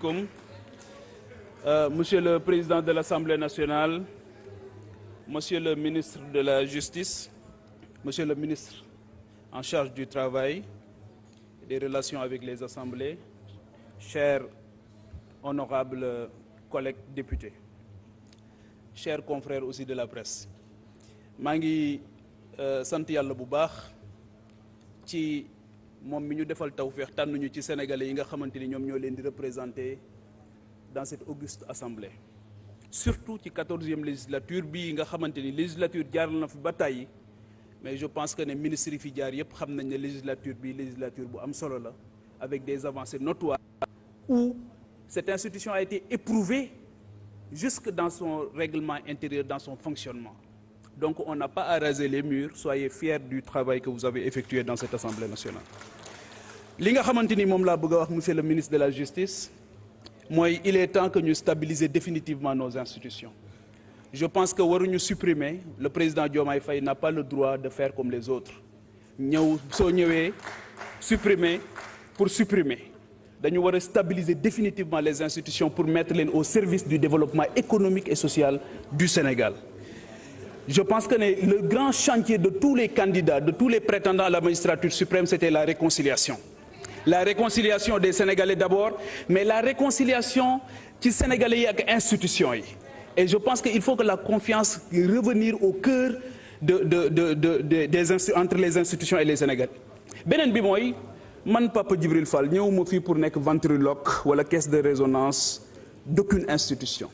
alaikum. Monsieur le Président de l'Assemblée nationale, Monsieur le ministre de la Justice, Monsieur le ministre en charge du travail et des relations avec les assemblées, chers honorables collègues députés, chers confrères aussi de la presse, maa ngi sant yàlla bu baax ci moom mi ñu defal tawfeex tànnuñu ci sénégalais yi nga xamante ni ñoom ñoo leen di représenter dans cette auguste assemblée. Surtout ci 14e législature bii nga xamante ni législature jaar na fi ba tàyyi mais je pense que ne ministres yi fi jaar yëpp xam nañ ne législature bii législature bu am solo la avec des avancées notoires où cette institution a été éprouvée jusque dans son règlement intérieur, dans son fonctionnement. Donc on n'a pas à raser les murs, soyez fiers du travail que vous avez effectué dans cette Assemblée nationale. Li nga xamante ni moom laa bëgg a wax monsieur le ministre de la Justice mooy il est temps que ñu stabiliser définitivement nos institutions. Je pense que waruñu supprimer, le président Diomaye Faye n'a pas le droit de faire comme les autres. Soo ñëwee supprimer pour supprimer. Dañu war a stabiliser définitivement les institutions pour mettre leen au service du développement économique et social du Sénégal. Je pense que le grand chantier de tous les candidats, de tous les prétendants à la magistrature suprême, c'était la réconciliation. La réconciliation des Sénégalais d'abord, mais la réconciliation ci Sénégalais yi ak institutions yi. Et je pense qu'il faut que la confiance revenir au cœur entre les institutions et les Sénégalais. Beneen bi mooy man Papa Djibril Fall ñëwuma fii pour nekk ventriloque wala caisse de résonance d'aucune institution.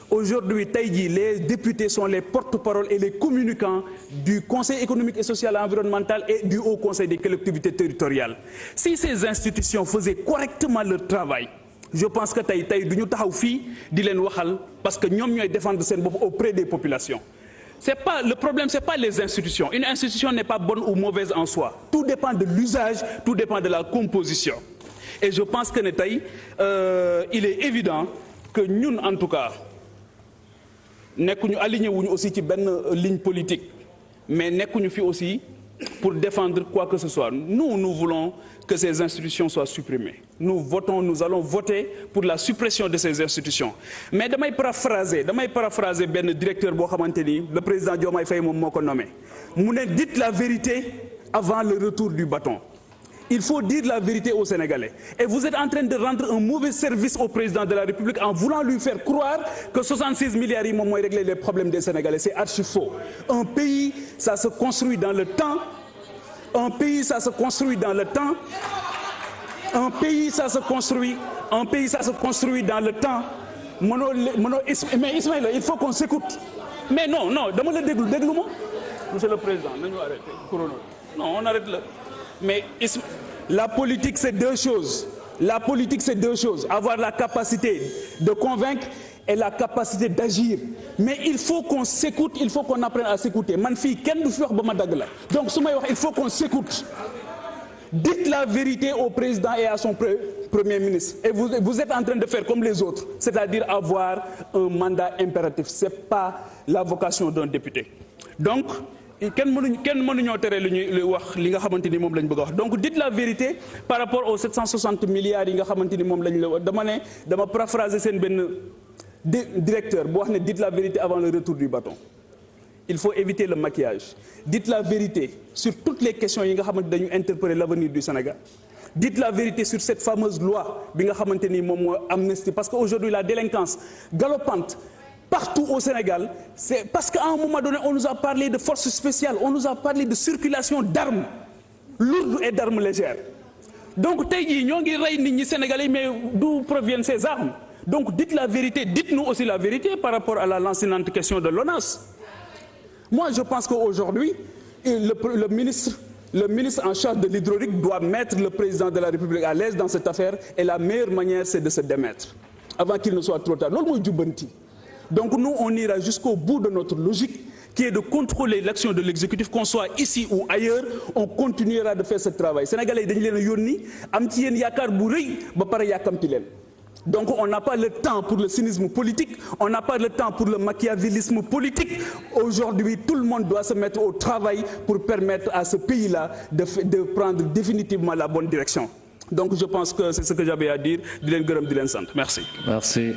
Aujourd'hui tey jii les députés sont les porte-parole et les communicants du Conseil économique et social et environnemental et du Haut Conseil des collectivités territoriales. Si ces institutions faisaient correctement leur travail, je pense que tey duñu taxaw fii di leen waxal parce que ñoom ñooy défendre seen bopp auprès des populations. Le problème, c'est pas les institutions. Une institution n'est pas bonne ou mauvaise en soi. Tout dépend de l'usage, tout dépend de la composition. Et je pense que il est évident que ñun, en tout cas, nekkuñu aligné wuñu aussi ci benn ligne politique, mais nekkuñu fi aussi pour défendre quoi que ce soit. Nous voulons que ces institutions soient supprimées. Nous allons voter pour la suppression de ces institutions. Mais damay paraphraser benn directeur boo xamante ni le président Diomaye Faye moom moo ko nommé. Mu ne dites la vérité avant le retour du bâton. Il faut dire la vérité aux Sénégalais. Et vous êtes en train de rendre un mauvais service au président de la République en voulant lui faire croire que 66 milliards yi moom mooy régler les problèmes des Sénégalais. C'est archi faux. Un pays, ça se construit dans le temps. Un pays, ça se construit dans le temps. Un pays, ça se construit dans le temps. Mais Ismaïla, il faut qu'on s'écoute. Mais non, dama la déglu ma. Monsieur le Président, nañu arrêter chrono. Non, on arrête là. Mais la politique, c'est deux choses. La politique, c'est deux choses. Avoir la capacité de convaincre et la capacité d'agir. Mais il faut qu'on s'écoute, il faut qu'on apprenne à s'écouter. Man fi kenn du fi wax ba ma dagg la. Donc su may wax il faut qu'on s'écoute. Dites la vérité au président et à son premier ministre. Et vous êtes en train de faire comme les autres, c'est-à-dire avoir un mandat impératif. C'est pas la vocation d'un député. Donc kenn mënuñoo tere lu ñuy wax li nga xamante ni moom lañ bëgg a wax. Donc dites la vérité par rapport aux 760 milliards yi nga xamante ni moom lañ la wax. Dama paraphraser seen benn directeur boo wax ne dites la vérité avant le retour du bâton. Il faut éviter le maquillage. Dites la vérité sur toutes les questions yi nga xamante dañu interpeller l'avenir du Sénégal. Dites la vérité sur cette fameuse loi bi nga xamante ni moom moo amnistie, parce que aujourd'hui la délinquance galopante partout au Sénégal, c'est parce qu'à un moment donné on nous a parlé de forces spéciales, on nous a parlé de circulation d'armes lourdes et d'armes légères. Donc tey jii ñoo ngi rey nit ñi Sénégalais, mais d'où proviennent ces armes? Donc dites la vérité, dites-nous aussi la vérité par rapport à la lancinante question de l'ONAS. Moi je pense qu'aujourd'hui le ministre en charge de l'hydraulique doit mettre le président de la République à l'aise dans cette affaire, et la meilleure manière c'est de se démettre avant qu'il ne soit trop tard. Loolu mooy jubbanti. Donc nous on ira jusqu'au bout de notre logique qui est de contrôler l'action de l'exécutif, qu'on soit ici ou ailleurs, on continuera de faire ce travail. Sénégalais yi dañu leen a yónni am ci yéen yaakaar bu rëy ba pare yàkkamti leen. Donc on n'a pas le temps pour le cynisme politique, on n'a pas le temps pour le machiavélisme politique. Aujourd'hui, tout le monde doit se mettre au travail pour permettre à ce pays-là de prendre définitivement la bonne direction. donc je pense que c'est ce que j'avais à dire di leen gërëm di leen sant merci. Merci.